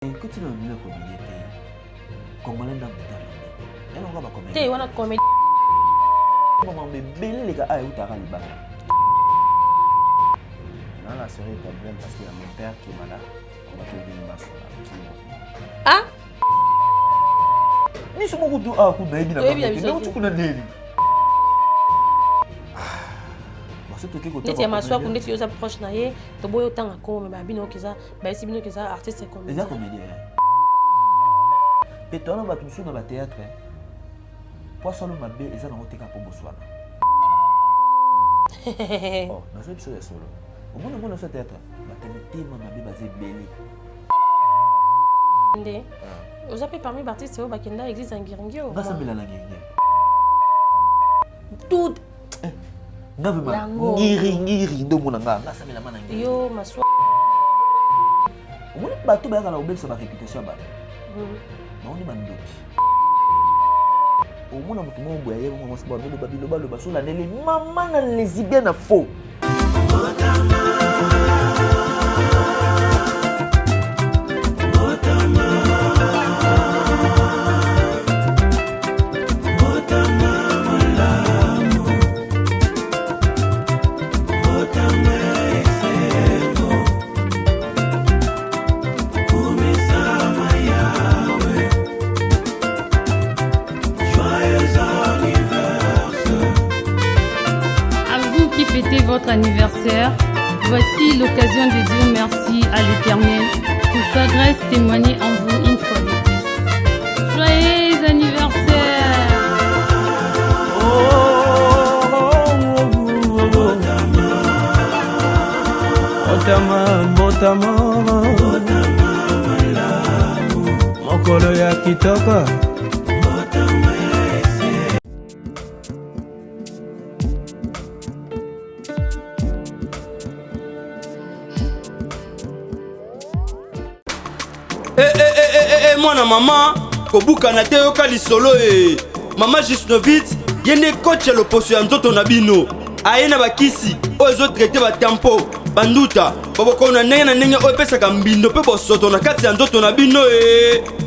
Écoute, tu m'as comédie. Congolais dans le temps. On va comédie. Tu es une comédie. Maman, mais belle les gars, ah, où t'as rallié? Dans la série, problème parce qu'il y a mon père qui est malade. On va te donner une masse. Ah? Ni ce moment où ah, coup d'aide là. Non, tu connais l'aide. Tu es ma soeur, tu es proche naïe. Tu bois autant à quoi, mais bino qui ça, ben si bino qui ça artiste comme. Les comédiens. Et toi, on va tout dans le théâtre. Pour ça, on va bien, ils ont un hotel pour Botswana. Oh, dans ce épisode solo. Au moins, on a fait théâtre. Maternité, maman, bébé, basé belé. Vous avez parmi les artistes, Bakenda existe un Giringio. On va s'appeler la Giringio. Tout. Ngiri ndo mona nga ngasa mela mana ngiri yo maswa omoni bato bayaka na obelisa ba réputation ba baoni bandoki omona moto mo boya ye mo mo sba ndo babilo balo basola nele mama na lesbienne na faux Votre anniversaire, voici l'occasion de dire merci à l'Éternel pour sa grâce témoignée en vous une fois de plus. Joyeux anniversaire! Mokolo ya kitoko. Mwana mama kobuka na te yoka lisolo mama Gisnovitz yene coach ya loposo ya nzoto na bino aye na bakisi oyo ezotraite batempo banduta babokona ndenge na ndenge oyo epesaka mbindo mpe bosoto na kati ya nzoto na bino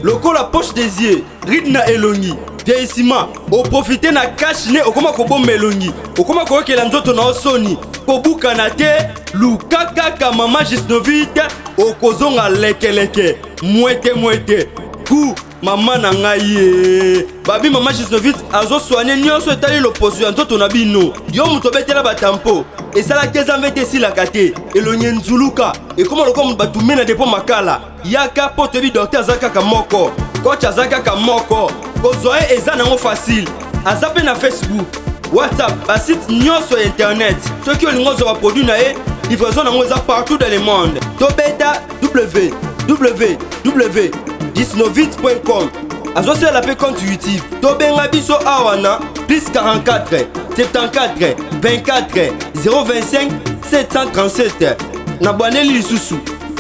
lokola poche des yeux ride na elongi vieillissement oprofite na cash ne okoma kobomba elongi okoma koyokela nzoto na osoni kobuka na te luka kaka mama Gisnovitz okozonga lekeleke mwete ku mama na ngai babi mama Gisnovitz azoswane nyonso etali loposo ya nzoto na bino yo moto obetela batampo esalaki ezambe te esilaka te elongi nzuluka ekoma lokola moto batume na depo makala yaka mpo toyebi dokter aza kaka moko coach aza kaka moko kozwa ye eza nango facile aza mpe na Facebook WhatsApp basite nyonso ya internet soki olingi ozwa baproduit na ye livraison nango eza partout dans le monde tobeta www.gisnovitz.com azosala mpe compte YouTube tobenga biso awa na plus 44 74 24 025 737 na bwaneli lisusu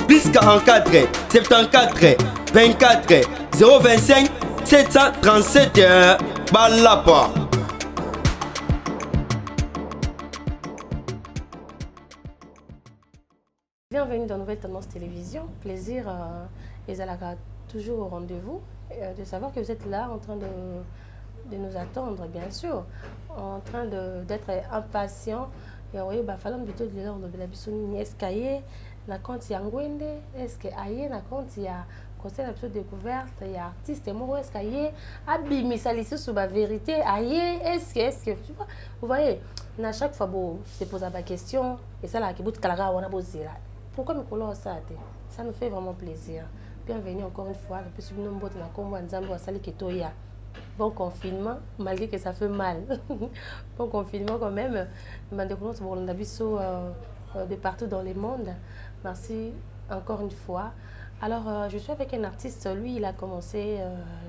plus 44 74 24 025 737 balapa. Bienvenue dans Nouvelle Tendance Télévision. Plaisir, Ezalaka, toujours au rendez-vous, de savoir que vous êtes là en train de nous attendre, bien sûr, en train d'être impatient. Et oui, il faut plutôt de l'ordre de la bisoni. Est-ce qu'il y a na compte Yangwende? Est-ce qu'il y a na compte ya conseil de découverte? Il y a artiste moi. Est-ce qu'il y a abimisalisi sur la vérité? Est-ce que tu vois? Vous voyez, à chaque fois bon, se pose la question et ça là qui bout kalaga on a posé là. Pourquoi me coller ça? Ça nous fait vraiment plaisir. Bienvenue encore une fois. Depuis que nous sommes là, comme on sali ketoya. Bon confinement, malgré que ça fait mal. Bon confinement quand même. De partout dans le monde. Merci encore une fois. Alors, je suis avec un artiste. Lui, il a commencé,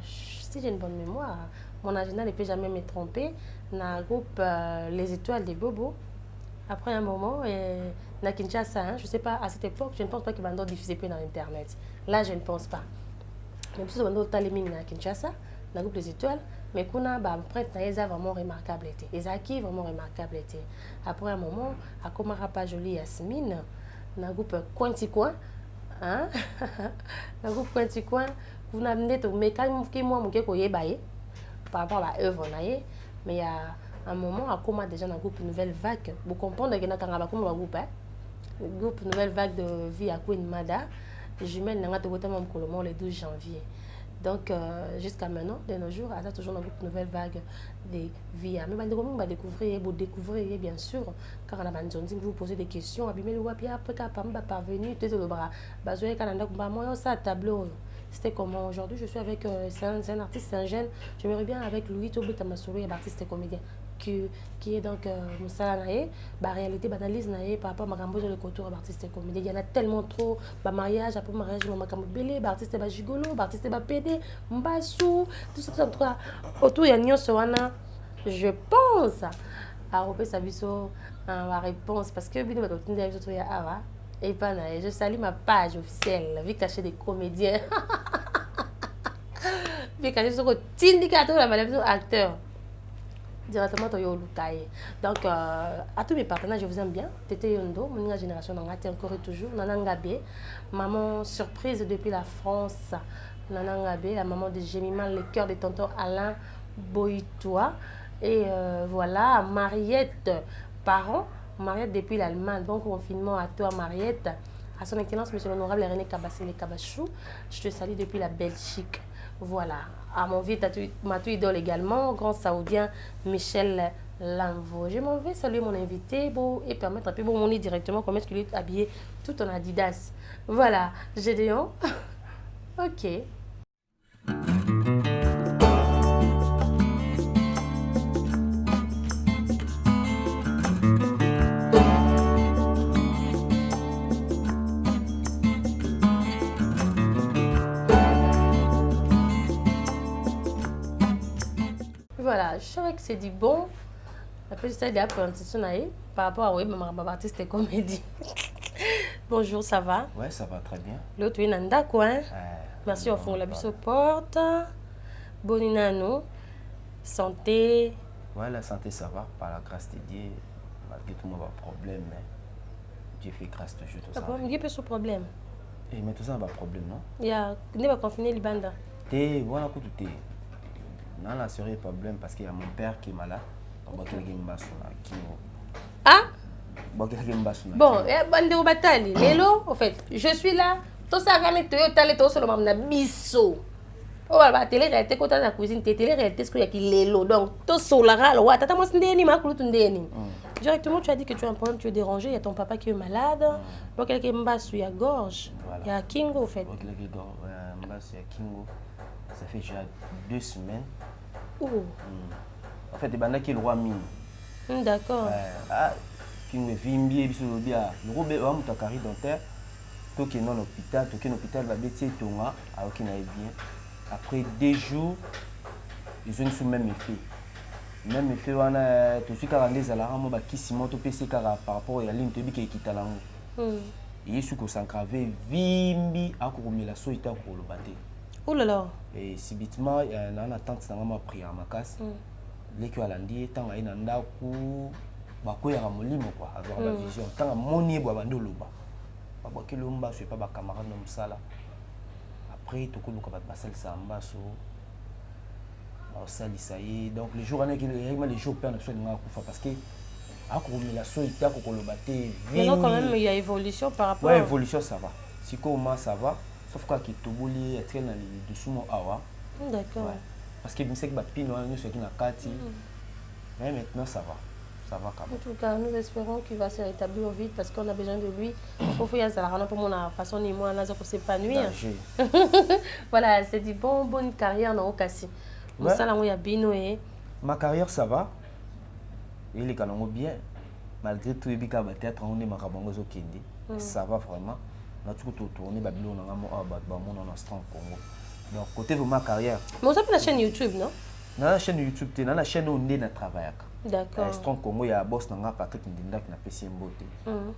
si j'ai une bonne mémoire, mon agenda ne peut jamais me tromper. Dans le groupe Les Étoiles des Bobos. Après un moment, na Kinshasa, hein, je ne sais pas, à cette époque, je ne pense pas qu'il va en diffuser plus dans Internet. Là, je ne pense pas. Même si on a taleming na Kinshasa, dans le groupe Les Étoiles, mais qu'on a après vraiment remarquable été. Les acquis vraiment remarquable été. Après un moment, à Komara Pajoli Yasmine, dans le groupe Cointi Coin, Hein? Le groupe Pointu Coin, vous n'avez pas mais quand moi, par rapport à l'œuvre, mais il y a un moment, à comment déjà dans le groupe Nouvelle Vague, vous comprenez qu'il y a un groupe, le groupe Nouvelle Vague de vie à Queen Mada, jumelle n'a pas le 12 janvier. Donc, jusqu'à maintenant, de nos jours, il y a toujours un groupe Nouvelle Vague de vie. Mais vous découvrir, bien sûr, car on a vous posez des questions, après, parvenu, tout le bras. Tableau. C'était comment aujourd'hui, je suis avec un artiste, c'est un jeune, j'aimerais bien avec Louis Tobi Tamasolo, un artiste et comédien. Qui est donc Moussa Naé, réalité, analyse Naé par rapport à Magambo sur le côté artiste et comédien. Il y en a tellement trop, mariage, après mariage, Magambo Belé, artiste et gigolo, artiste et pédé, Mbassou, tout ça, autour il y a Nyon Sowana. Je pense à Robé Sabiso, la réponse, parce que Bino va continuer à trouver à et pas Naé. Je salue ma page officielle, vie cachée des comédiens. Vie cachée sur le syndicateur, la maladie acteur. Directement au Lukaï. Donc, à tous mes partenaires, je vous aime bien. Tété Yondo, mon génération, on a encore et toujours. Nanangabé, maman surprise depuis la France. Nanangabé, la maman de Gémiman, le cœur de tonton Alain Boitois. Et voilà, Mariette, parents. Mariette depuis l'Allemagne. Bon confinement à toi, Mariette. À son excellence, monsieur l'honorable René Kabassé Kabachou. Je te salue depuis la Belgique. Voilà. À mon vieux Matou idole également, grand saoudien Michel Lamvo. Je m'en vais saluer mon invité et permettre un peu mon nez directement comment est-ce qu'il est habillé tout en Adidas. Voilà, Gédéon. Ok. Voilà, je savais que c'est du bon. Après, j'essaie de la présentation par rapport à ma artiste et comédie. Bonjour, ça va? Ouais, ça va très bien. L'autre, il y a un d'accord. Merci au fond, la bise aux portes. Bonne année, santé. Ouais, la santé, ça va. Par la grâce de Dieu, malgré tout, mon problème, mais Dieu fait grâce toujours. Ah bon, il y a ce problème. Mais tout ça, n'a pas de problème, non? Il y a pas confiné les bandes. T'es, voilà, tout est. Non, là, c'est un problème parce qu'il y a mon père qui est malade. Ah? Bon, bande au bataille. Hello, en fait, je suis là. Tout ça, quand tu es allé, tout seulement, on a biseau. Oh, la télé-réalité, quand tu as la cuisine, télé-réalité, ce qu'il y a qui l'élo. Donc, tout ça, là, ouais, t'as moi, c'est directement, tu as dit que tu as un problème, tu es dérangé. Il y a ton papa qui est malade. Donc, quelqu'un qui est sur la gorge. Il y a Kingo, en fait. Ça fait déjà 2 semaines. Oh. En fait, il y a qui le roi mine. D'accord. Qui me vimbi, le robé a un carré dentaire. Tout qui est dans l'hôpital, tout qui est dans l'hôpital va baisser ton gars, alors qu'il n'aille bien. Après 2 jours, ils ont eu même effet. Même effet, on a tout ce qui a rendu à la rame, qui s'y monte au PC par rapport à la ligne qui est quittée là. Et ce qu'on s'en gravé, vimbi, à courir la soïta pour le battre. Oh là là. Et subitement, il y a une attente qui m'a pris à ma casse. Les qui ont landé, tant qu'il y a un coup, il y a un molimo, avoir la vision. Tant que mon nez, il y a un doloba. Il y a un pas camarade comme ça. Après, tout le monde a passé le samba. Ça y est. Donc, les jours, les jours perdent absolument parce que la soïta, le battre. Mais non, quand même, il y a évolution par rapport à. Oui, évolution, ça va. Si comment ça va. Sauf que tu es dans les dessous de awa. D'accord. Parce que je sais que tu mais maintenant ça va. Ça va quand même. En tout cas, nous espérons qu'il va se rétablir vite parce qu'on a besoin de lui. Il faut faire ça pour mon façon de moi pour s'épanouir. Voilà, c'est du bonne carrière dans Okasi. Ma carrière ça va. Il est quand même bien. Malgré tout, il y a des théâtres on est marabangozo kendi. Ça va vraiment. On a tout tourné Babylone en Strong Congo. Donc, côté de ma carrière. Mais vous avez la chaîne YouTube, non? Dans la chaîne YouTube, dans la chaîne où on est travaillé. D'accord. Strong Congo, il y a un boss qui Patrick Ndinda qui a fait ses beautés. On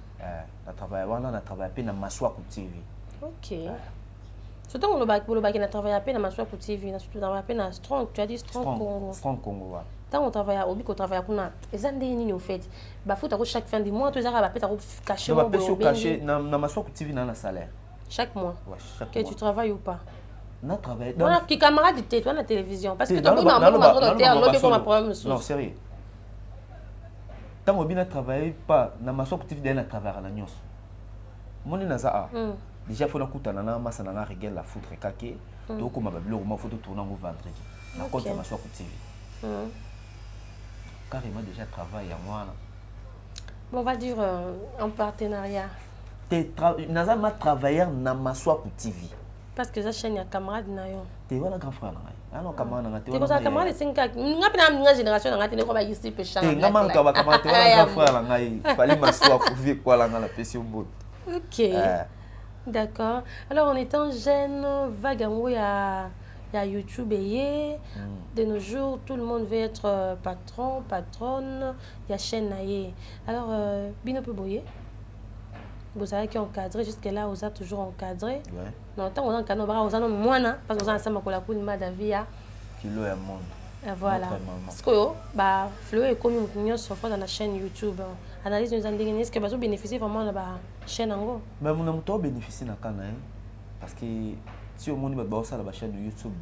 a travaillé dans Maswaku TV. Ok. Surtout on a travaillé à peine dans Maswaku TV, on a travaillé dans Strong, tu as dit Strong Congo. Strong Congo, ouais. Quand on travaille au bico travaille kuna ezande nini au fait ba faut chaque fin du mois tu as caché caché na Maswaku TV na salaire Chaque mois. Ouais, chaque Que mois. tu travailles ou pas? On travaille On a qui camarade de toi la télévision parce que dans tu le as un problème. non, sérieux. Tant que je travaille pas, na maso actif de na travailler na nyos. Moni na za déjà faut na kutana na masa na régler la foutre kake. Donc comme babilo ma photo tourner au vendredi. Na compte maso actif. Carrément déjà travail à moi là. On va dire en partenariat. Naza ma travailleur na maso TV. Parce que ça chaîne ya camarade na yo. T'es voilà grand frère na ngai. Ah non camarade na t'es ko ça camarade 5 ngapina nga génération na ngati ne ko ba yisi pe changa. T'es ngama ka ba camarade t'es voilà grand frère na ngai. Fallait m'asseoir pour vivre quoi là la pression bout. OK. D'accord. Alors en étant jeune, vagango ya YouTube et de nos jours tout le monde veut être patron, patronne, il y a chaîne naie. Alors Bino peut boyer. Vous savez qui est encadré jusque là, vous êtes toujours encadré. Ouais. Non, tant qu'on a un canon, vous avez moins parce que vous avez ensemble avec la cour de Madavia. Kilo est monde. Voilà. Parce que bah Flo est comme une sur dans la chaîne YouTube. Analyse nous indigne est-ce que vous bénéficiez vraiment de la chaîne en gros. Mais mon amour bénéficie na kana parce que si au monde va ça la chaîne YouTube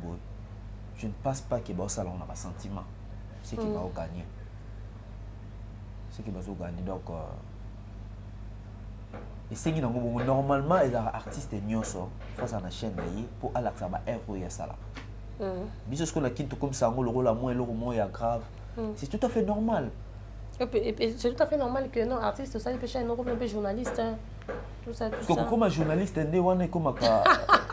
je ne pense pas que ça on a un sentiment. C'est qui va gagner. C'est qui va gagner donc et c'est qui normalement les artistes nyonso faut ça na chaîne pour aller ça ba œuvre ya ça là. Bisous qu'on a quitté comme ça le rôle à moins le roman est grave. C'est tout à fait normal. Et c'est tout à fait normal que non artiste ça peut chaîne un peu journaliste tout ça tout ça. Parce que comme journaliste né wana comme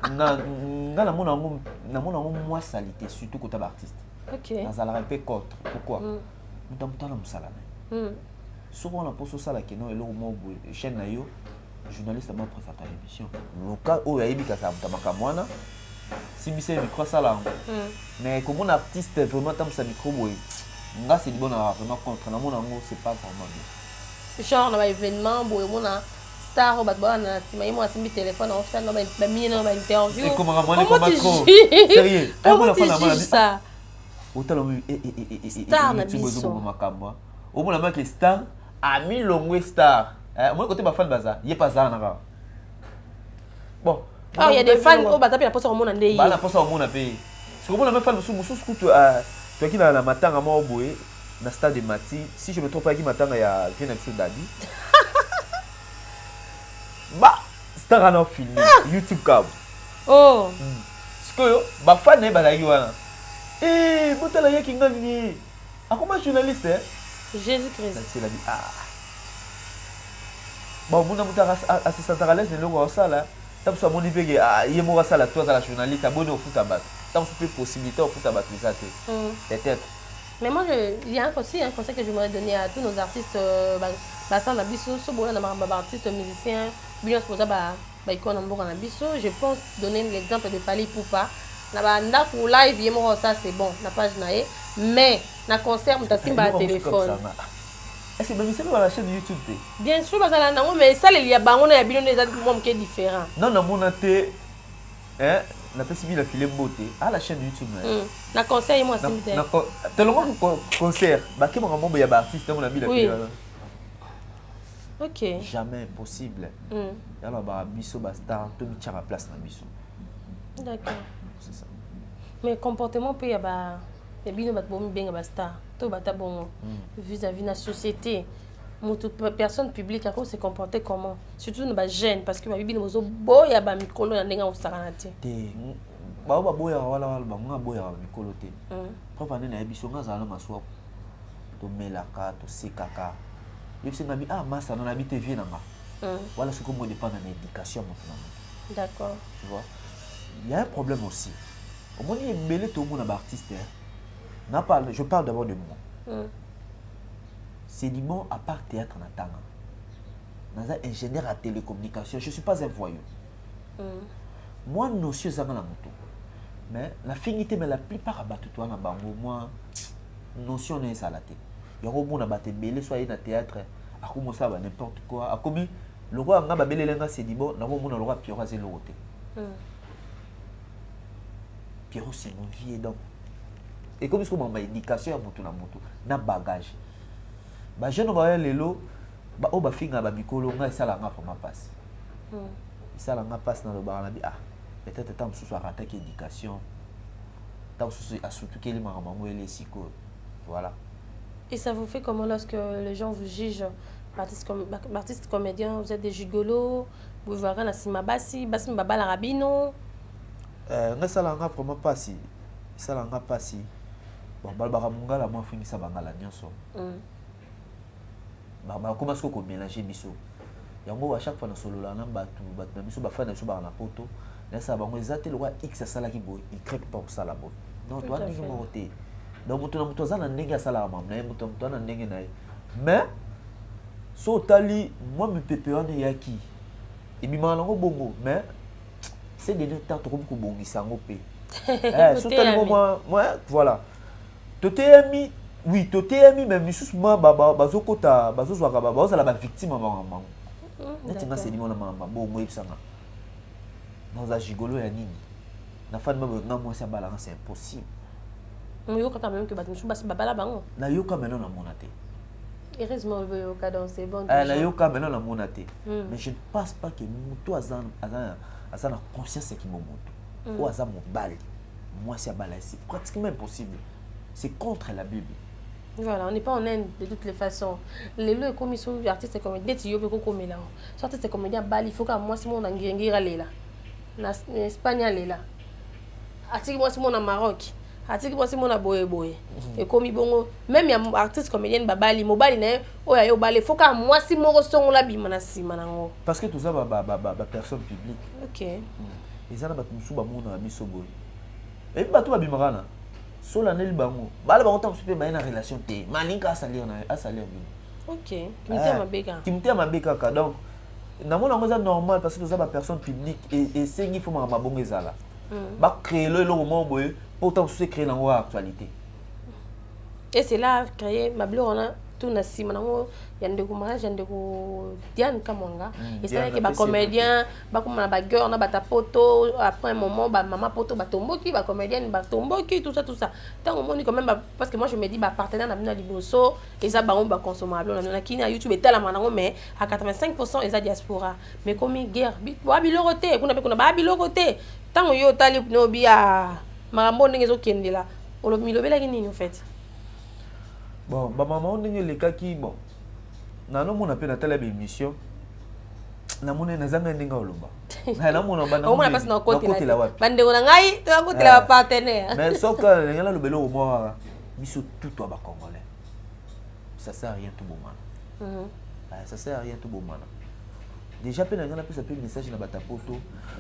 na mona moi salité surtout quand tu es artiste. OK. Dans la répé contre. Pourquoi? Nous t'entendons na musala. Souvent on a posé ça là que non et le roman chaîne na yo journaliste m'a présenté l'émission. Le cas où il y a eu ka ça tamaka mwana si c'est micro ça là. Mais comme un artiste vraiment tam sa micro boy. Nga c'est bon à vraiment contre na mon amour c'est pas vraiment bien. Genre dans événement boy mona star au batba na si mai moi simbi téléphone on fait na mi na interview. Et comment moi comme Macron. Sérieux. Comment tu juges ça? Autant star na biso. Au moins la marque star a mis l'ongwe star. Moi côté ba fan baza, il est pas ça na. Bon. Ah il y a des fans au batapi la poste au monde ndé. Ba la poste au monde paye. Parce que moi la même fan sous tu toi qui na matanga mo boye na stade de Mati, si je me trompe pas qui matanga ya vient sur Dadi. Bah star ana filmé YouTube câble. Oh. Parce que ba fan ne ba la wana. Eh, botala ya kinga ni. A comment journaliste Jésus-Christ. C'est la vie. Ah. Bon, mon amour assistant à l'aise, ne le ça là. Tant que mon niveau il moi ça là, toi à la journaliste, abonné au foot à battre. Tant que possibilité au foot à battre ça peut-être. Mais moi il y a aussi un conseil que je voudrais donner à tous nos artistes bassin na biso, so bona na artistes musiciens, bien pour ça ba icône en na biso, je pense donner l'exemple de Fally Ipupa. Na banda pour live yemo ça c'est bon, na page naé, mais na concert on simba téléphone. Est-ce que vous savez la chaîne YouTube? Bien sûr, parce que mais ça il y a bango na bilon des autres qui est différent. Non na mon até na possible la filer beauté à la chaîne YouTube na concert yemo simba. Na tellement concert, ba ke mo ya ba artiste mon ami la filer. OK. Jamais possible. Ya ba biso ba star to mi tira place na biso. D'accord. C'est ça. Mais comportement peut y avoir et bien bat bon bien ba star to bata bon vis-à-vis de la société toute personne publique à quoi se comporter comment surtout nos jeunes parce que ma bibi nos boya ba mikolo na ndenga usakanate te ba boya wala ba nga boya mikolo te papa nene na biso nga zala maswa to melaka to sikaka yebisi ngami masa na bi TV na nga voilà ce que moi dépend de l'éducation maintenant. D'accord. Tu vois il y a un problème aussi au moins il est mêlé tout le monde artiste je parle d'abord de moi. C'est du monde à part théâtre natanga. Dans un ingénieur à télécommunication, je ne suis pas un voyou. Moi, nous sommes dans la moto. Mais la finité, mais la plupart à battre toi dans bango, moi, notion n'est ça la tête. Il y a un monde à battre belé, soit dans théâtre, à comment ça va n'importe quoi. À comment le roi a belé lenga c'est du bon, dans le monde le roi Pierrot c'est l'autre. Pierrot c'est mon vie donc. Et comme je ma éducation à moto na bagage. Ba jeune ba lelo ba o ba finga ba mikolo nga sala nga pour ma passe. ça là passe dans le bar ah peut-être tant sous attaque éducation tant sous à surtout qu'il m'a maman les psycho voilà. Et ça vous fait comment lorsque les gens vous jugent artiste comédien, vous êtes des gigolos, vous verrez la sima basi baba la rabino. Ça là vraiment pas si ça là pas si bon balbara munga la moi fini ça bangala nyonso. Bah comment est-ce qu'on mélanger biso yango à chaque fois na solo là na batu na biso ba fa na biso ba na poto na ça bango ezate le roi x ça là qui boy il crée pas ça là boy non toi ni mo côté donc muto za na ndenge ça là mam na muto na ndenge na mais so tali moi me pepe wana yaki et bi malango bongo mais c'est des temps trop ko bongisa ngo pe so tali moi voilà totéami oui totéami mais misus moi bazokota bazozwaka bazala ba victime maman neti nga c'est limona mama bongo ebisanga dans un gigolo ya nini na fan mama nga moi ça balance c'est impossible yoka quand même que batu basi babala bango na yoka maintenant na monate heureusement yoka donc c'est bon na yoka maintenant na monate mais je ne pense pas que muto azana conscience qui momoto ou azana mobali moi c'est bala c'est pratiquement impossible c'est contre la Bible. Voilà, on n'est pas en Inde de toutes les façons. Les lois comme ils sont artistes et comédiens, tu peux comme là. Soit artistes et comédiens, il faut que moi si mon anguilla là, en Espagne là, artiste moi si mon en Maroc, artiste moi si mon à boye. Et comme ils bon, même il y a artistes comédiens babali, mobali né, oh ya yo balé, faut que moi si mon son là bi manasi manango. Parce que tout ça personne publique. OK. Et ça na ba musu ba mona biso boy. Et ba to ba bimarana. Solanel bango bala bango tam super ba na relation té malinka salir OK kimité mabeka ka donc na mona ngoza normal parce que ça ba personne publique et sengi faut ma bongo ezala ba créer le moment boy pour tant se créer dans actualité et c'est là créer ma blog on a tout na sima nango yande ko mariage yande ko Diane Kamwanga et c'est là que ba comédien ba comme ba girl na ba tapoto après un moment ba maman poto ba tomboki ba comédienne ba tomboki tout ça tant au monde quand même parce que moi je me dis ba partenaire na bina liboso et ça ba on ba consommable na kini YouTube et tala manango mais à 85% eza diaspora mais comme guerre ba biloroté kuna be kuna ba biloroté tant yo tali no bia marambo ndenge zo kendela olo milobela nini en fait. Bon, maman, on est les cas qui bon. Nano mon appel à telle émission. Na mon na zanga ndinga oloba. Na mon ba na. On passe na côté là. Bande on ngai, to côté là partenaire. Mais sauf que ngala le belo moi biso tout toi ba congolais. Ça sert à rien tout bon man. Ça sert à rien tout bon man. Déjà pe na ngala pe ça peut message na bata poto.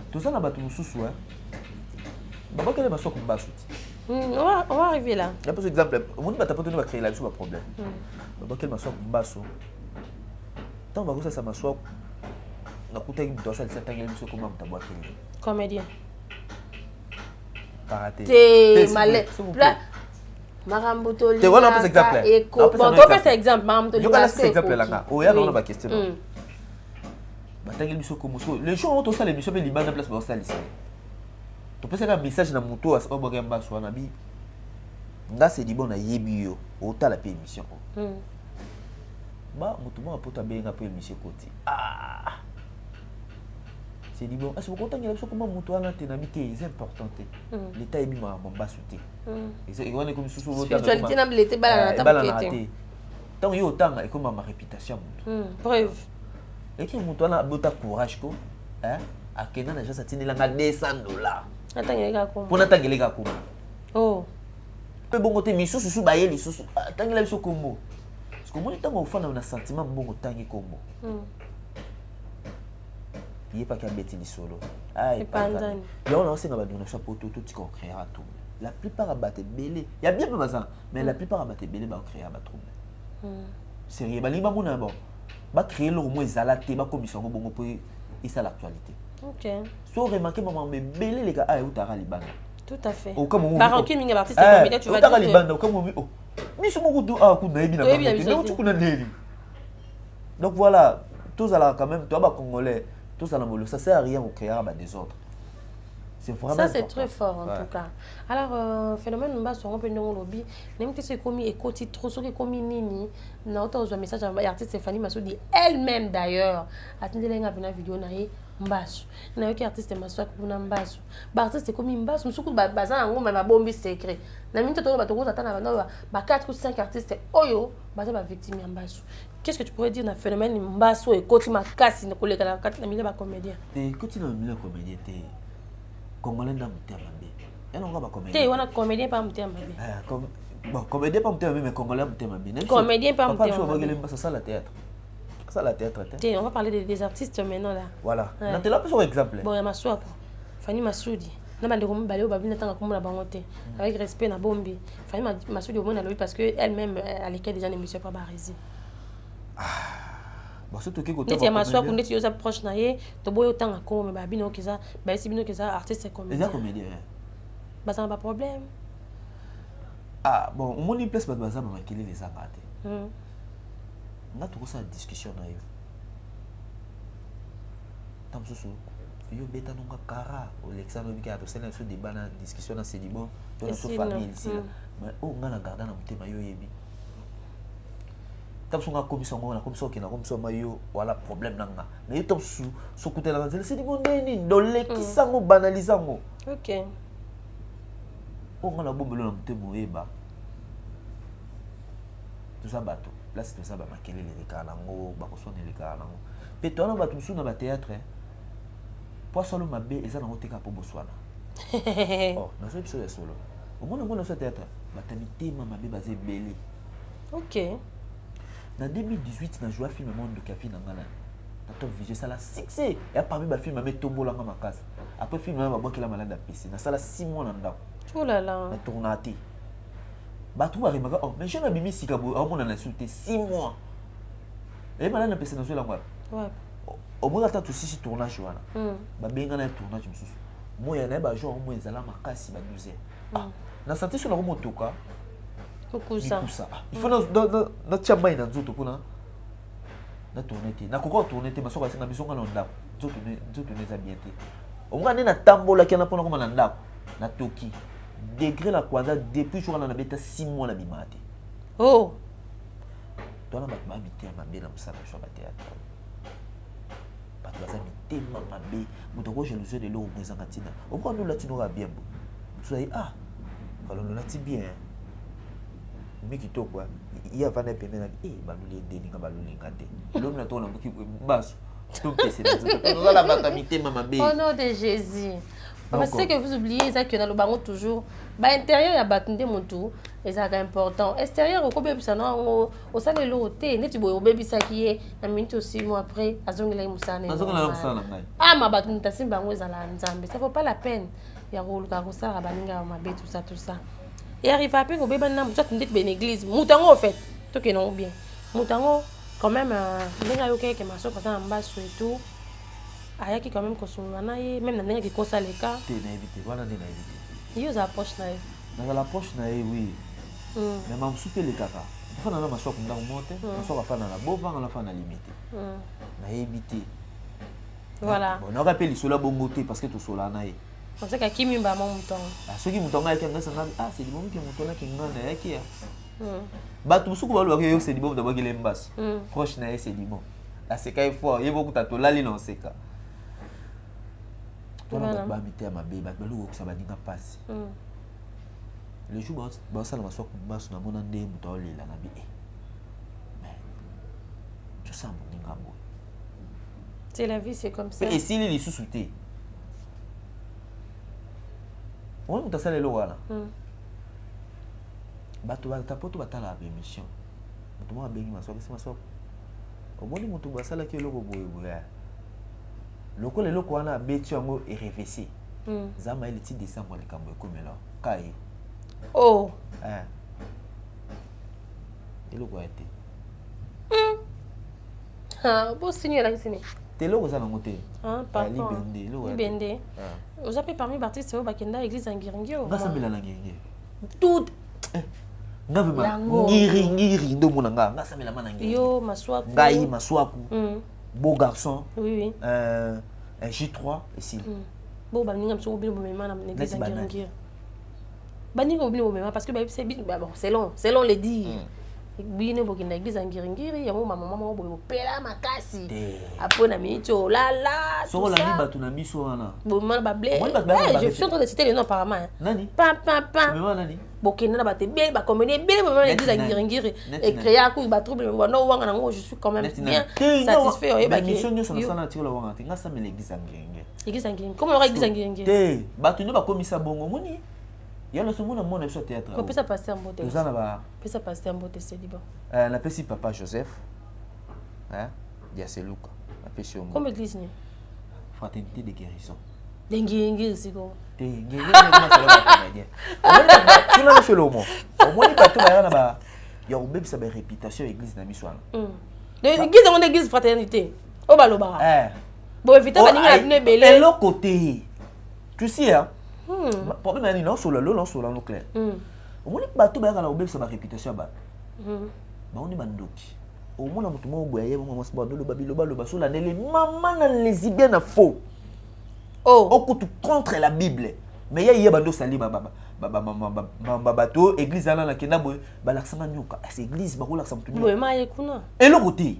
Tout ça na batu mususu hein. Baba kele baso kumba souti. On va arriver là. Par exemple, on va créer là-dessus un problème. Quel m'assoit basso. Tant que ça m'assoit, on a coûté une dossier de 7 ans, il comment tu bois comédien. Paraté. T'es malais. Maramboto. Tu vois un peu exemple. Bon, tu peux faire exemple. Maramboto. Tu vois cet exemple là. Oh, il y a une question. Les gens ont aussi l'émission, mais l'image de place pour ça ici. Tu peux faire un message dans mon tour à ce moment où je suis nabi. Nga c'est dit bon na yebi yo autant la émission. Ba mutumo apota benga pour émission côté. Ah. C'est dit bon, est-ce que vous comptez que comment mutu ana te nabi c'est important te. L'état est bima mamba souté. Et c'est on est comme sous l'autre. Spiritualité na l'été bala na ta. Tant yo tanga et comme ma réputation mutu. Preuve. Et que mutu ana bota courage ko, hein? A kena na jasa tinela nga $200. Atangeleka ko. Pour natangeleka ko. Oh. Pe bongo te miso susu ba yeli susu tangela biso kombo. Parce que moi tango ofana na sentiment bongo tangi kombo. Il pas qu'à bêter ni solo. Ah et pas. Là on a aussi ngaba dona chapeau tout qu'on créera tout. La plupart abattent belé. Il y a bien peu bazan, mais la plupart abattent belé ba créer ba trouble. Sérieux ba li ba mona bon. Ba créer le moins zalaté ba commission bongo pour et ça l'actualité. OK. So remarquer maman mais belé les gars ah utara libana. Tout à fait. Baranki mingi artiste comédien tu vas dire. Utara libana comme oh. Mais ce mot do ah ku na ebina ba. Non tu kuna neli. Donc voilà, tous alors quand même toi ba congolais, tous à la molo ça sert à rien au créer ba des autres. C'est vraiment ça c'est très fort en tout cas. Alors phénomène mba so ngompe ndongo lobi, même que c'est commis ekoti trop so que commis nini, na auto zo message à artiste Stéphanie Masudi elle-même d'ailleurs, attendelenga bina vidéo na ye mbasu na yoki artiste maswaki kuna mbasu ba artiste comme mbasu musuku baza ngoma ba bombi secret na minto to ba to ko tata na ba 4 ou 5 artistes oyo baza ba victime ya mbasu. Qu'est-ce que tu pourrais dire na phénomène mbasu et koti makasi na koleka na kati na milieu ba comédien te koti na milieu comédien te congolais na muté mabe elle on va comédien te wana comédien pas muté mabe comme bon comédien pas muté mabe mais congolais muté mabe comédien pas muté mabe ça la théâtre. Ça la théâtre. On va parler des artistes maintenant là. Voilà. Ouais. Là par exemple. Bon, il y a Maswako, Fanny Massoudi. Na bande comme balé au babine tanga comme la bangote avec respect na bombi. Fanny Massoudi au moins parce que elle-même elle est déjà une émission pas barési. Ah. Bon surtout que côté. Il y a Maswako ndeti yoza proche na ye, to boyo tanga comme babine okiza, ba si bino kiza artiste comédien. Les comédien. Bah ça n'a pas problème. Ah bon, on monte place baza ba makili les abaté. On a tout ça discussion na yo. Tam soso. Yo beta nonga kara o Alexandre bika to sena so débat na discussion na Cédibon, to na so famille ici. Mais o ngana garda na mutema yo yebi. Tam so nga commission ngona commission kina commission mayo wala problème nanga. Mais yo tam so kutela na Cédibon neni ndole kisango banalizango. OK. O ngana bombelo na mutema yeba. Tout ça bateau. Là c'est ça ba makele les kalango ba kosone les kalango pe to na ba tusu na ba théâtre pour solo mabe eza na oteka po boswana oh na so episode solo au moins na so théâtre ba tamité mabe bazé belé. OK. Na 2018 na joie film monde de café na ngana na top vision ça la succès et parmi ba film mabe tombola nga makasa après film na ba bokela malade PC na sala 6 mois na ndako. Oh là là. Na tournaté Batou a remarqué, oh, mais j'ai un bébé si Kabo, on a insulté 6 mois. Et maintenant, on a passé dans ce langue. Ouais. Au moins, attends, tout si tournage, voilà. Bah, bien, on a un tournage, je me suis dit. Moi, il y a un jour, moi, ils allaient à ma casse, ils m'ont dit. Ah, dans cette sur la moto, quoi. Beaucoup ça. Il faut notre chambre, dans notre pour na tourner. Na koko tourner, mais soit na mission, on a un dap. Tout les habités. Au moins, on a un tambour qui a pas comme un dap. Na Toki. Degré la kwanza depuis jour on a bêta 6 mois la bimate. Oh. Toi na ba mité ma bela musaka sur ba théâtre. Ba baza mité ma bé, mutoko jalousie de l'eau dans Zangatina. Au point nous latino va bien. Tu dis ah, alors nous lati bien. Mais qui to quoi? Il y a pas de paiement eh baluli deni ka baluli ngate. L'homme na to na ki basso. Tout pèse dans. Nous la ba mité ma bé. Au nom de Jésus. Parce que vous oubliez ça que dans le bango toujours ba intérieur ya batinde montou et ça est important extérieur ko bebisa na o sale lo te neti boyo bebisa kiye na minute aussi mois après azongela musana ah ma batinde tasimba ngo ezala nzambe ça vaut pas la peine ya ko luka ko sala baninga mabe tout ça et arrive après ko beba na mutu tinde ben église mutango en fait to que non bien mutango quand même ndenga yo ke maso quand en bas et tout ayaki quand même kosungana ye même na ndenge kosa le cas te na éviter voilà na éviter yo za poche na ye dans la poche na ye oui mais ma souper le kaka fa na ma so ko ndako monte na so ka fa na bova na fa na limité na éviter voilà bon on rappelle cela bongo te parce que to sola na ye on sait que kimi mba mo mutonga ah soki mutonga yake ngasa ngabi ah c'est du moment que mutona ki ngana yake ya batu suku ba lo ke yo c'est du moment d'abord qu'il embasse proche na ye c'est du moment la seka il faut ye beaucoup tato lali na seka. Voilà. Ba mité ma bé ba lu ko saba dinga passe. Le jour ba sala maswa ko basu na mona nde muto lela na bi. Mais tu sens mon dinga bo. C'est la vie, c'est comme ça. Et si les sous-soutés. On muta sala lo wala. Ba to ba tapoto ba tala ba émission. Muto mo bengi maswa ke maswa. Au moins muto ba sala ke lo ko boye boye. Loko le loko wana beti yango e révessé. Zama ile ti décembre le kambo ekomela. Kai. Oh. Et loko été. Ah, bon signe là ici. Te loko za nangote. Ah, pardon. Libende. Vous avez parmi Baptiste au Bakenda église en Giringio. Nga sambela na ngenge. Tout nga vema ngiri ndo mona nga sambela mana ngenge. Yo maswaku. Ngai maswaku. Beau garçon. Oui. J3 ici. Bon, bah, nous sommes obligés de me mettre dans l'église à Giringir. Bah, nous sommes obligés de me mettre parce que c'est bon, selon les dires. bino bokenda église ya ngiringiri yango mama boye bopela makasi apona minito lala soko landi bato na biso wana bomona bablé je suis en train de citer les noms apparemment nani pam nani bokenda na bato ebele bacomédie ebele bomona l'église ya ngiringiri ecréa ku batrouble bano wanga nango je suis quand même bien satisfait oyeba mission nyonso nasala na tikola wanga te nga samela église ya ngiringiri église ya ngiringiri comment église ya ngiringiri te bato nde bakomisa bongo moni yalo somona mona biso théâtre ko pesa pasteur mbote tozana ba pesa pasteur mbote c'est libre na pesi papa Joseph dia Seluka na pesi yo comme église ni fraternité de guérison ngiringiri siko te ngiringiri na sala ba comédien tuna na solo mo omoni bato ba na ba ya obebisa ba réputation église na biso wana l'église on église fraternité o baloba bo éviter ba ninga bine belé et l'autre côté tu sais problème est non sur le clair au moins bato ba kana obebisa ba réputation ba ba on est bandoki au moins na mutu mo boya mo mo sba ndolo babilo so la nele maman na les bien na faux okutu contre la Bible mais ya bando sali bato église ana na kenda boy ba laksama nyoka c'est église ba ko laksama mutu boy maye kuna et le côté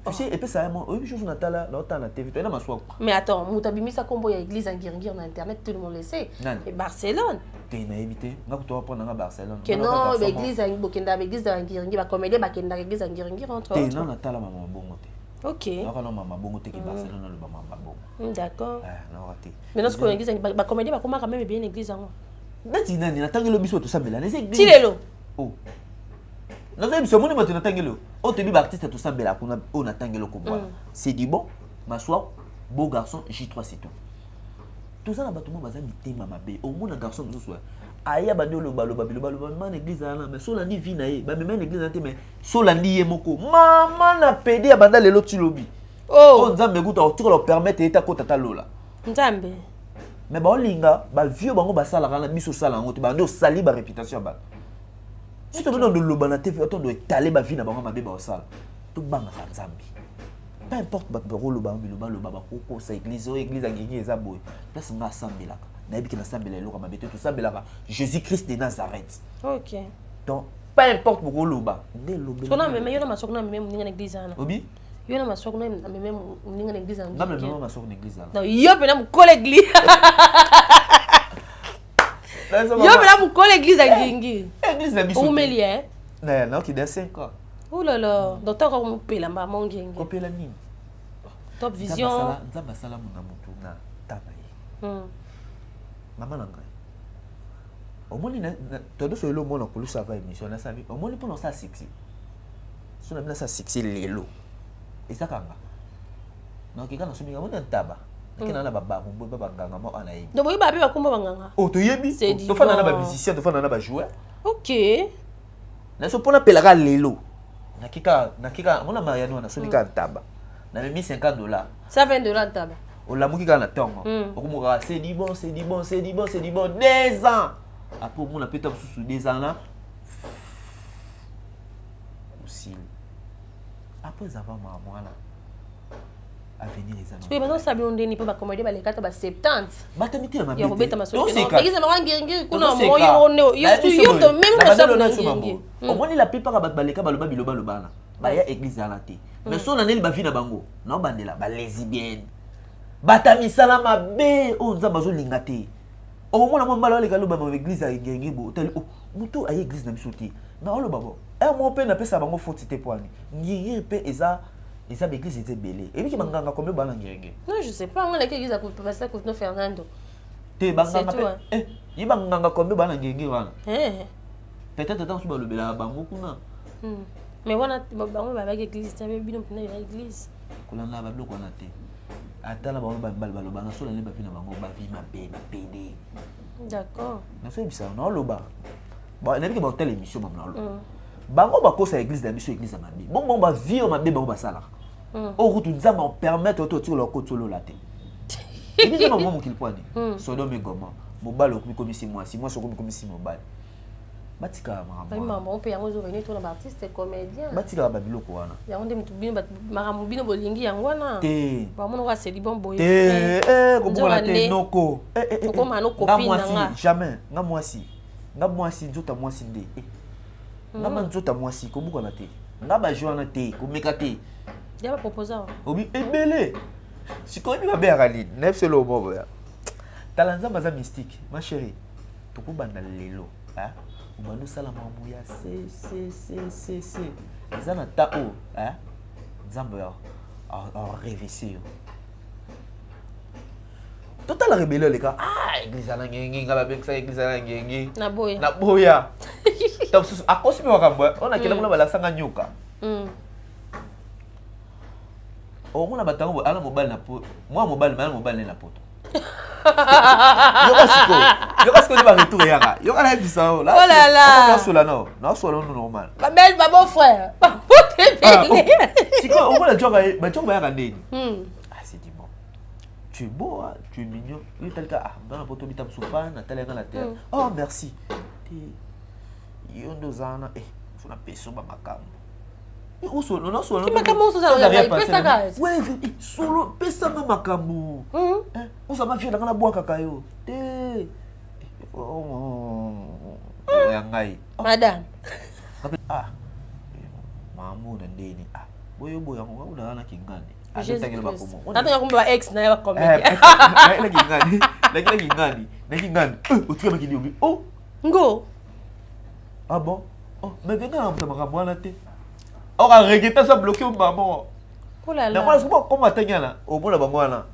tu sais et puis ça moi une chose natala na otana TV to na maswa mais attends mutabimisa kombo ya église en Ngiringiri na internet tout le monde le sait et Barcelone te na éviter nga ko to prendre na Barcelone que non l'église en bokenda église en Ngiringiri ba comédie ba kenda église en Ngiringiri entre autres te non natala mama bongo te OK na mama bongo te ki Barcelone le mama bongo d'accord non raté mais non ce que l'église ba comédie ba comment quand même bien église en nati nani natangelo biso to sambela na église tilelo na zai biso moni bato natangelo o te bi ba artiste to sambela kuna o natangelo ko voilà c'est du bon maswa beau garçon J3 c'est tout ça na bato mo bazami tema mabe au moins un garçon biso soit aya bande lo balo man église na mais so landi vi na ye ba même église na te mais so landi ye moko mama na pedi ya banda lelo ti lobi nzambe kuta otiko lo permettre eta ko tata lola nzambe mais ba olinga ba vieux bango ba sala kana biso sala ngo te ba ndo sali ba réputation ba si tu veux dans le banate fait autant de étaler ba vie na bango mabe ba sala tout banga nzambe peu importe ba rolo ba ko sa église église ngenge eza boy place nga sambela na yebi na sambela eloko mabe tout sambela Jésus Christ de Nazareth OK donc peu importe ba rolo ba nde lobela sona mais yo na masokona même ninga na église ana obi yo na masokona même ninga na église ana ngam na masokona église ana non yo pe na mukole église yo pe na mukole église ngingi église na biso omelie non qui de 5 ans oh là là docteur ko mupela mba mongengi ko pela nini top vision nzamba sala muna mutu na taba ye mama na ngai omoni na todo so elo mona kulu ça va émission na savi omoni pour ça sexy so na bina ça sexy lelo ezakanga na kika na sumi ngamona taba kina na baba mbo baba nganga mo ana yebi donc boyi babe bakumba banganga to yebi to fana na ba musicien to fana na ba joueur OK na so pona pelaka lelo na kika mona mariano na sumi ka taba na memi $50 $120 taba olamuki kana tongo okumura c'est du bon 2 ans après mon appétit sous 2 ans là aussi après avoir maman là à venir les amis parce que maintenant ça bien ndeni pe ba comédie ba les 4 ba 70 batamiti na ya robeta maso c'est que ils ma ngiringi kuna moyo yo to même na ça ngiringi omoni la plupart ba baleka baloba biloba lobana ba ya église à la té mais so na neli ba vie na bango na bandela ba lesbienne batamisala mabe o nzamba zo lingate o mona mo mbala leka loba ma église a ngengi bo tali o muto a église na bisoti na oloba bo mo pe na pesa bango faute poani ngiye pe eza église était belé et puis banganga combien bana ngenge non je sais pas on la église a pasteur Coutinho Fernando te banganga pe yi banganga combien bana ngenge wana peut-être dans suba lobela bango kuna mais wana bango ba église ta bino pina ya église kuna na ba bloko na te atala bango baloba na sola ne ba fina bango ba vie mabe na pede d'accord na so bisa na loba ba na biki ba hotel émission mamna lo bango ba kosa église na biso église mabe bon ba vie mabe bango ba sala o rutu nzamba permettre auto tiro ko tolo la te église mabe mo kilpwani Sodome et Gomorrhe mobalo ko komisi moi so ko komisi mobile batika maman on peut yango zo venir to na artiste comédien batika ba biloko wana yango ndem to bino maramu bino bolingi yango wana te ba mono ka seli bon boy ko bona te noko ko mano copine nga jamais nga mwasi nzota mwasi nde ngamba nzota mwasi kobuka na te ngaba joana te komeka te ya ba proposer obi ebele sikobi ba bera lini nef selo mobo ya talanza maza mystique ma chérie tokobanda lelo hein ubando sala mamu ya c eza na ta o hein nzambe ya révisser total la rébellion les gars église na ngengi ngaba bekisa église na ngengi na boya donc à cause de makambo on a kela mona bala sanga nyoka o mona batango ala mobile na po moi mobile na poto yoka siko ni ba retour yanga yoka na bisa oh là là na sola normal ba belle ba beau frère ba siko on va la joga yanga ndeni c'est dit bon tu es beau hein? Tu es mignon il tel cas dans la poto bitam soufan na tele la terre oh merci yondo zana faut na peso ba makambo solo non solo makambo ça pesa gaz ouais solo pesa ma makambo on ça m'a fait dans la bois kakayo te ya ngai madame mamu na ndeni boyo yango na kingani Nataka kumba ex na yaba komedi. Lagi ngani. Utuka makini obi. Oh, ngo. Ah bon? Oh, mais venga on tama kabwana te. On a regretté ça bloqué au maman. Oh là là. Na kwa sababu koma tanyana, o bona bangwana.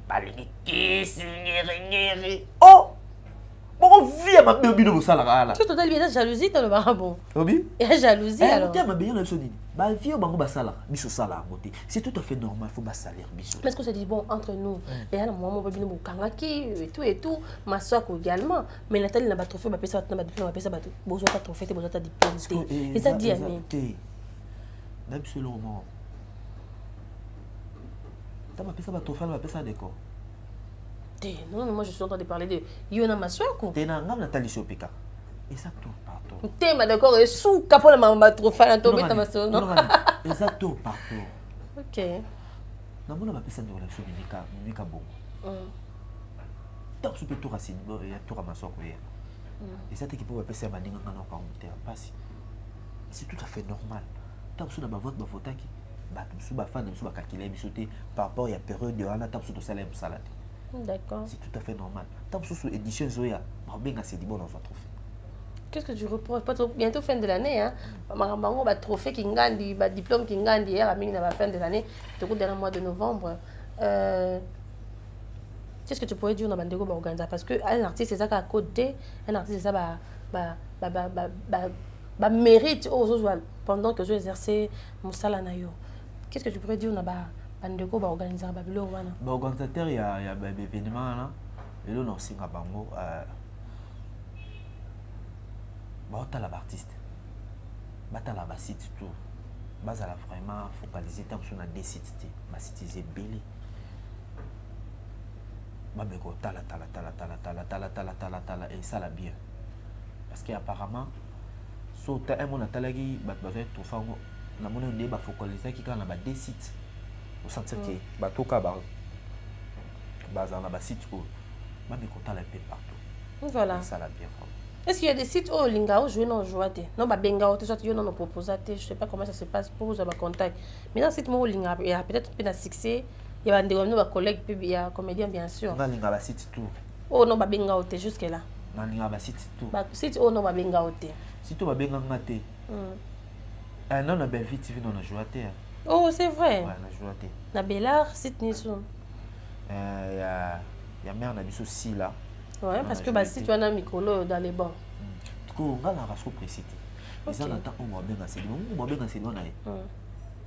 Balingi kisi ngiri. Oh! Bon vie ma bébé no sala kala. Tu total bien jalousie dans le barabon. Obi? Et jalousie alors. Tu ma bien na sodini. Ba vie bango basala, biso sala ngote. C'est tout à fait normal, faut ba salaire biso. Mais est-ce que ça dit bon entre nous? Et là moi bébé no kangaki et tout, ma soeur également. Mais Nathalie n'a pas trophée, ba pesa na ba diplôme, ba pesa ba besoin pas trophée, besoin ta diplôme. Et ça dit ami. Absolument. T'as ma pesa ba trophée, ba pesa décor. Non, mais moi je suis en train de parler de Yona ma soeur quoi. T'es ngam Nathalie Sopeka. Exacto, pardon. T'es ma d'accord, et sous capot la maman trop fan à tomber ta ma soeur, non? Exacto, pardon. OK. Na mona ba pesa de relation mika bongo. Tant que tu racine, il y a tout ma soeur quoi. Et ça t'es qui peut pesa ba ninga ngana kwa monter passe. C'est tout à fait normal. Tant que na ba vote ba votaki, ba tout ba fan ba kakile bisoté par rapport à période de ana tant que salaire salade. D'accord. C'est tout à fait normal. Tant que sous édition Zoya, bien c'est du bon dans un trophée. Qu'est-ce que tu reproches? Pas trop, bientôt fin de l'année, hein. Marambango va trophée qui ngandi, va diplôme qui ngandi hier à la fin de l'année, du coup dernier mois de novembre. Qu'est-ce que tu pourrais dire dans Bandego Organisa? Parce que un artiste c'est ça qu'à côté, un artiste c'est ça mérite aux autres pendant que je exerçais mon salanayo. Qu'est-ce que tu pourrais dire dans Bandego Organisa Babylone wana? Ba organisateur il y a événement là et là on singa bango bata la artiste bata la site tout basa la vraiment focaliser tant sur na des sites ma site belé ba beko tala et ça la bien parce que apparemment so ta un mona talagi ba tout fango na mona ndé ba focaliser qui quand na ba des sites au sentir que ba toka ba basa na ba site ko ba beko tala un peu partout voilà ça la bien vraiment. Est-ce qu'il y a des sites où l'ingao joue non jouate non ba bengao te soit yo non proposate je sais pas comment ça se passe pour avoir contact mais dans site où l'inga il y a peut-être un succès il y a des nos collègues puis il y a comédien bien sûr na linga ba site tout oh non ba bengao te jusque là na linga ba site tout ba site oh non ba bengao te site ba benganga te non na Belle Vie TV non na jouate oh c'est vrai ouais na jouate na Bellard site ni son il y a mère na biso si là. Ouais, parce que bah, si tu as un micro dans les bancs. Tu as un rasco précité. Ils ont un on va bien assez loin, on va bien assez loin.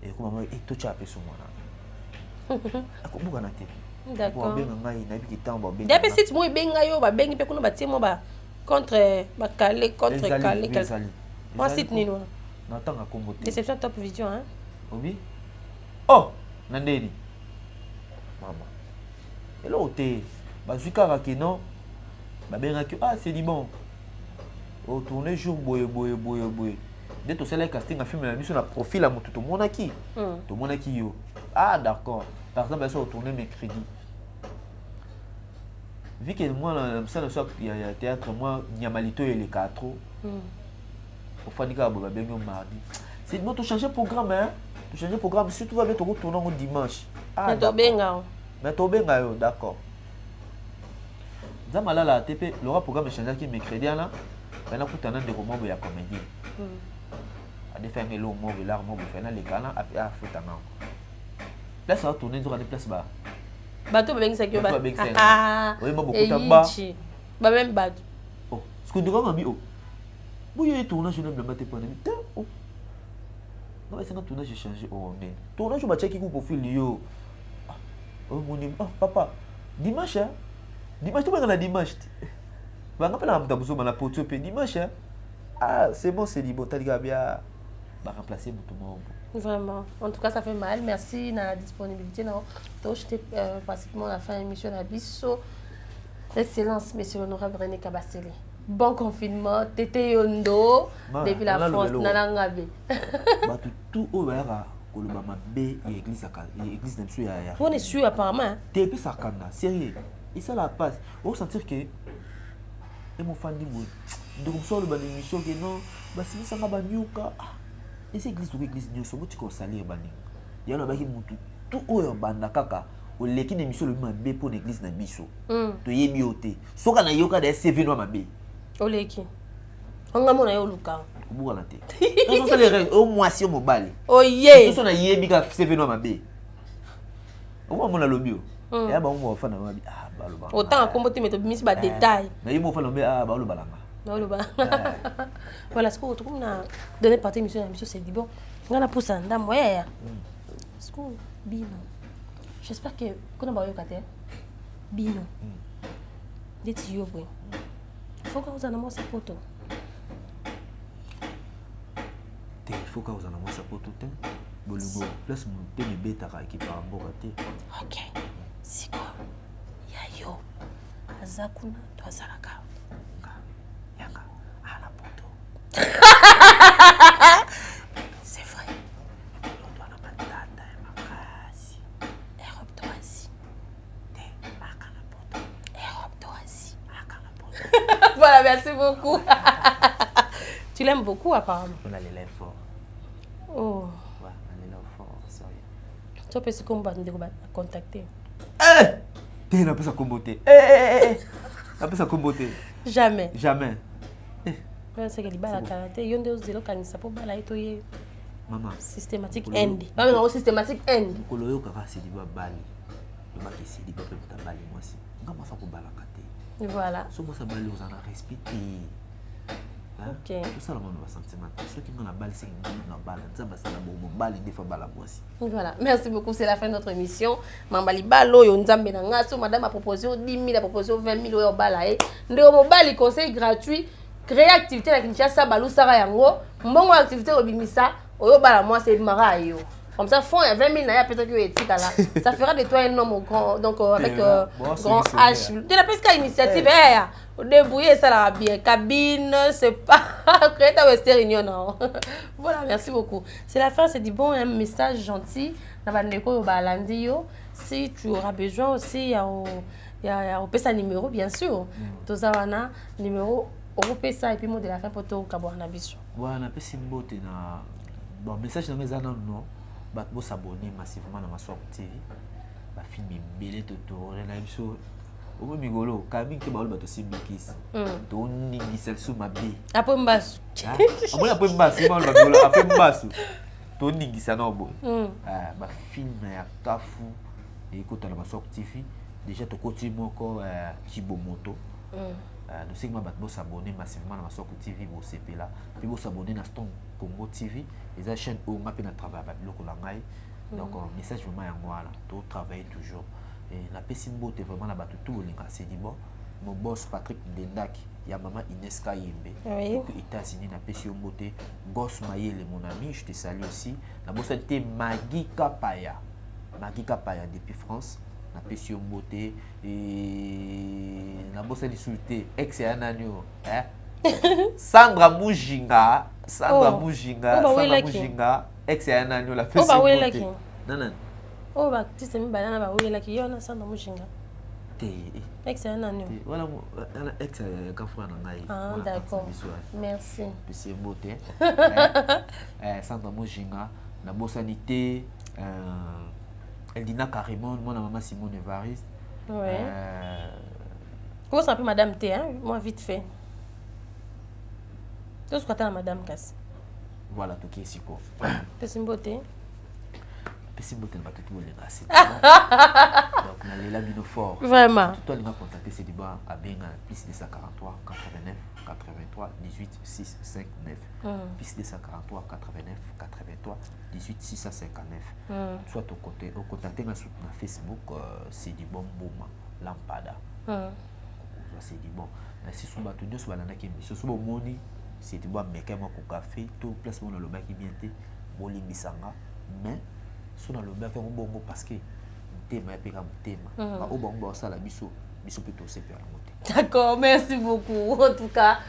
Et comment et tout tu as appelé sur moi là. Comment on a été? D'accord. Bien ngai na bi temps ba bien. Depuis si tu moi benga yo ba bengi pe kuno ba timo ba contre ba calé contre calé. Moi c'est ni loin. N'attends à comboter. Déception top vision hein. Obi. Oh, nandeni. Maman. Et là t'es bazukara que non. C'est du bon. Au tourner jour boye. Dès que tu casting un film la mission a profil à tout le monde qui. Tout le monde qui yo. Ah d'accord. Par exemple, ça au tourner mercredi. Vu que moi ça il y a théâtre moi Nyamalito et les 4. Au fond, il y a un mardi. C'est bon, tu changes le programme, hein? Tu changes le programme, si tu vas bien te retourner au dimanche. Ah, d'accord. Mais tu bien, d'accord. Zamala la TP, le programme change qui mercredi là. Maintenant, tu as un romans de la comédie. A des fins de l'eau, mot, l'art, mot, les canards, à foutre à main. Place à tourner sur des places bas. Bateau, ben, c'est que bateau. Oui, moi, beaucoup de bas. Bah, même bateau. Oh, ce que tu as mis, oh. Oui, il tourne, je ne me mets pas. Oh. Non, c'est un tournage, j'ai changé. Oh, mais. Tournage, je vais checker pour profil. Yo. Oh, mon Dieu. Oh, papa. Dimanche, hein? Dimanche, tu vas dans la dimanche. Je vais rappeler la poteau. Dimanche, hein? Ah, c'est bon, c'est bon. Tu as bien remplacer tout le monde. Vraiment. En tout cas, ça fait mal. Merci de la disponibilité. J'étais pratiquement à la fin de l'émission de Bisso. Excellence, monsieur l'honorable René Kabasele. Bon confinement, Tété Yondo, depuis la France, Nanangabe. Tout au verra, Kolobama B, l'église d'un suy. On est sûr apparemment. T'es plus sarcana, sérieux. Et ça la passe. On va sentir que. Et mon fan dit, donc on sort de l'émission que non, bah si ça va banyoka. Et c'est l'église nous sommes tous salir bani. Il y a un bagage tout au banda kaka. Au leki d'émission le mabé pour l'église na biso. To yebi oté. Soka na yoka de CV no mabé. Au leki. On a mon ayo luka. Buka la té. Non ça les règles au moins si on mobile. Oh yeah. Tout ça na yebi ka CV no mabé. On va mon lobby. Et aba on va fa na mabé. Ah ba lo ba. Autant à combo mais to mis ba détail. Mais il mo fa lobby ah ba lo balanga. Voilà ce que on a donné partie émission la mission c'est dit bon on a poussé ndam ouais ce que bino j'espère que qu'on a ba yo kate bino dit yo bon faut que vous en amont sa poto te faut que vous en amont sa poto te bolugo place mon te me beta ka ki par borate. OK c'est quoi ya yo azakuna to azalaka c'est vrai. On doit la batata et ma case. Europe d'Oasie. Europe d'Oasie. Voilà, merci beaucoup. Tu l'aimes beaucoup apparemment. On a les lèvres forts. Oh. Ouais, on a les lèvres forts, sérieux. Tu peux se contacter. T'es n'a pas ça comboter. N'a pas ça comboter. Jamais. Jamais. C'est que les balles à karaté, yon de zéro kanisa pour balai toye. Maman. Systématique end. Pas même systématique end. Koloyo kaka c'est du bali. Le bac c'est du peuple de bali moi aussi. Comment ça pour balakate. Voilà. So moi ça bali aux en respecté. OK. Tout ça le monde va sentir maintenant. Ceux qui ont la balle c'est une balle. Ça va ça la bon balle des fois balle moi aussi. Voilà. Merci beaucoup, c'est la fin de notre émission. Mambali balo yo nzambe na ngaso madame a proposé 10 000 a proposé 20 000 yo balaé. Ndeko mobali conseil gratuit. Créer activité na Kinshasa balu sara yango mbongo activité obimisa oyo bala moi c'est mara yo comme ça fond il y a 20 000 na peut-être que etika là ça fera de toi un homme grand donc avec grand H de la pesca initiative au débrouiller ça la bien cabine c'est pas créer ta réunion non. Voilà, merci beaucoup, c'est la fin, c'est du bon un message gentil na bandeko balandi yo si tu auras besoin aussi il y a au pesa numéro bien sûr tozawana numéro Europé ça et puis mot de la fin pour tout Kabouana Bisso. Voilà, un peu symbole na bon message na meza non ba bo s'abonner massivement na Maswak TV. Ba film belé toto na biso. O migolo kami ke ba lo bato simbikis. To ni gisel sou mabe. Après mbasu. Après mbasu, ba lo bagolo après mbasu. To ni gisa no bo. Ba film ya kafu et kota na Maswak TV. Déjà to koti moko Chibomoto. Nous savons que vous s'abonner massivement à Maswak TV pour CP là, puis vous s'abonner à Stone Congo TV, les chaînes où on a travaillé avec le Kolangai. Donc message vraiment à moi là, tout travailler toujours. Et la pessimbo est vraiment là-bas tout le monde. C'est dit bon, mon boss Patrick Dendak, il y a maman Inès Kayembe, aux États-Unis na pessimbo te, boss Mayele mon ami, je te salue aussi. La boss était Maggie Kapaya depuis France. Na pesi yo mbote et na bossa dissulté ex ya nanyo Sandra Mujinga ex ya nanyo la pesi mbote nanan ba tise mi banana ba wela ki yo na Sandra Mujinga Ex c'est un agneau. Voilà, ex quand frère nangai. Ah d'accord. Merci. C'est beauté. Sandra Mojinga, la bossanité, elle dit carrément mon maman Simone Evariste. Ouais. Comment ça s'appelle Madame T, hein? Moi vite fait. Tout ce que tu as Madame Casse. Voilà tout qui est si quoi. C'est une beauté. C'est une beauté, tout le monde. Donc, on a les bino fort. Vraiment. Tout le monde a contacté ces débats à bien plus de 143 89 83 18 6 5 9. Plus de 143 89 83 18 659. Soit au côté, au contacté sur Facebook, c'est du bon boum, lampada. C'est du bon. Si vous avez tout sur la naki, si vous avez moni, c'est du bon mec moi café, tout place mon le bac bien té, boli bisanga, mais sur le bac on bon parce que thème est comme thème. Au bon ça la biso plutôt c'est per la montée. D'accord, merci beaucoup. En tout cas,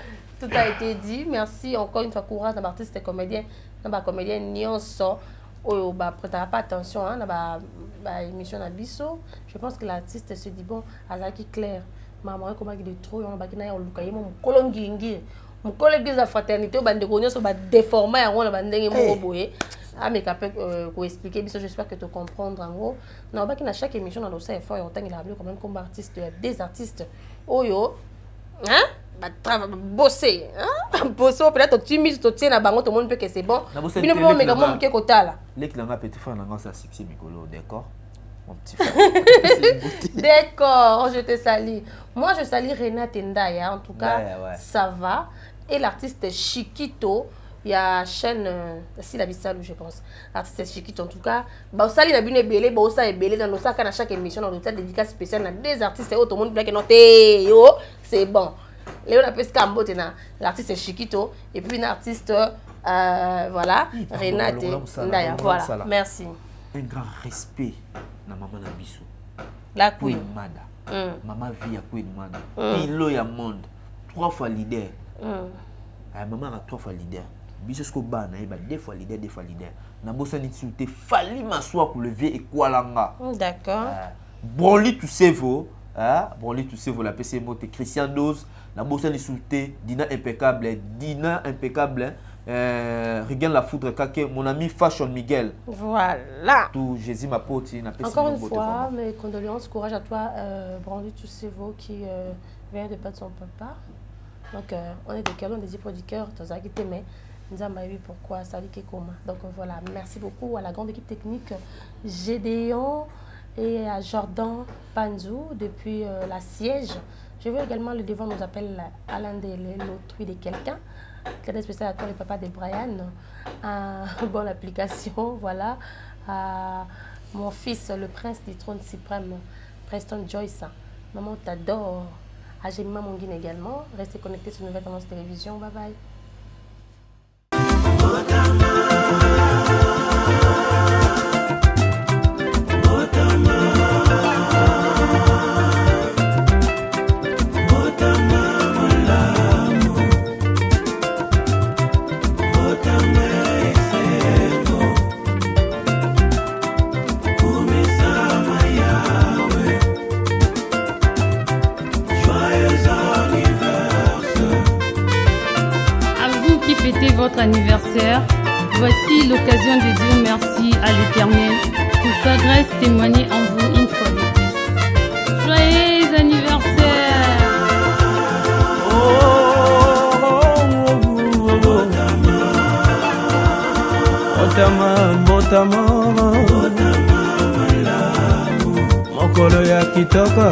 tout a été dit. Merci encore une fois courage dans l'artiste et comédien, dans la comédienne Nyonso. Oh bah prêtera pas attention hein dans la émission na biso. Je pense que l'artiste se dit bon, azaki clair. Maman comment il est trop on ba kina on lukaye mon kolongingi. Mon collègue de la fraternité bande gonyo so ba déformer en on ba ndenge mo boye. Ah mais capé ko expliquer biso j'espère que tu comprendre en gros. Non ba kina chaque émission dans le effort autant il a appelé quand même comme artiste, il y a des artistes oyo hein ba bosser hein bosser peut-être tu mises tu tiens na bango tout le monde peut que c'est bon. Bino mo mais comment ke kotala. Les qui l'ont petit frère n'anga ça succès Mikolo d'accord. Mon petit frère. D'accord, je te salue. Moi, je salue Renate Ndaya. En tout cas, ouais. Ça va. Et l'artiste Chiquito, il y a chaîne si la Bissalou, je pense. L'artiste Chiquito, en tout cas, bah ça, il a bien belé, bah ça est belé dans le sac à chaque émission dans le tas dédicace spécial dans des artistes et tout le monde blague noté yo, c'est bon. Léon a pesca mbotena, l'artiste Chiquito et puis une artiste voilà, Renate Ndaya. Voilà. Merci. Un grand respect na maman na biso. La queen. Maman vie à queen mada. Pilo ya monde. 3 fois leader. Maman a 3 fois leader. Biso sko ba na ba 2 fois leader. Na bossa ni te fali maswa ku lever et kwalanga. D'accord. Broli tout sevo, broli tout sevo la PC mote Christian Dose, na bossa ni souté Dina impeccable, regarde la foudre kake mon ami Fashion Miguel. Voilà. Tout Jésus ma pote n'a pas. Encore une fois, mes condoléances, courage à toi, Brandy Toussevo qui vient de perdre son papa. Donc on est de cœur, on est des producteurs, tous à qui t'aimer. Nous avons vu pourquoi ça dit comment. Donc voilà, merci beaucoup à la grande équipe technique Gédéon et à Jordan Panzou depuis la siège. Je veux également le devant nous appelle Alain de l'autrui de quelqu'un. Cadet spécial à toi, le papa de Brian. Bonne application, voilà. Mon fils, le prince du trône suprême, Preston Joyce. Maman t'adore. À Gemma Mongine également. Restez connectés sur Nouvelle Tendance Télévision. Bye bye. Votre anniversaire, voici l'occasion de dire merci à l'Éternel pour sa grâce témoignée en vous une fois de plus. Joyeux anniversaire! Mokolo ya kitoko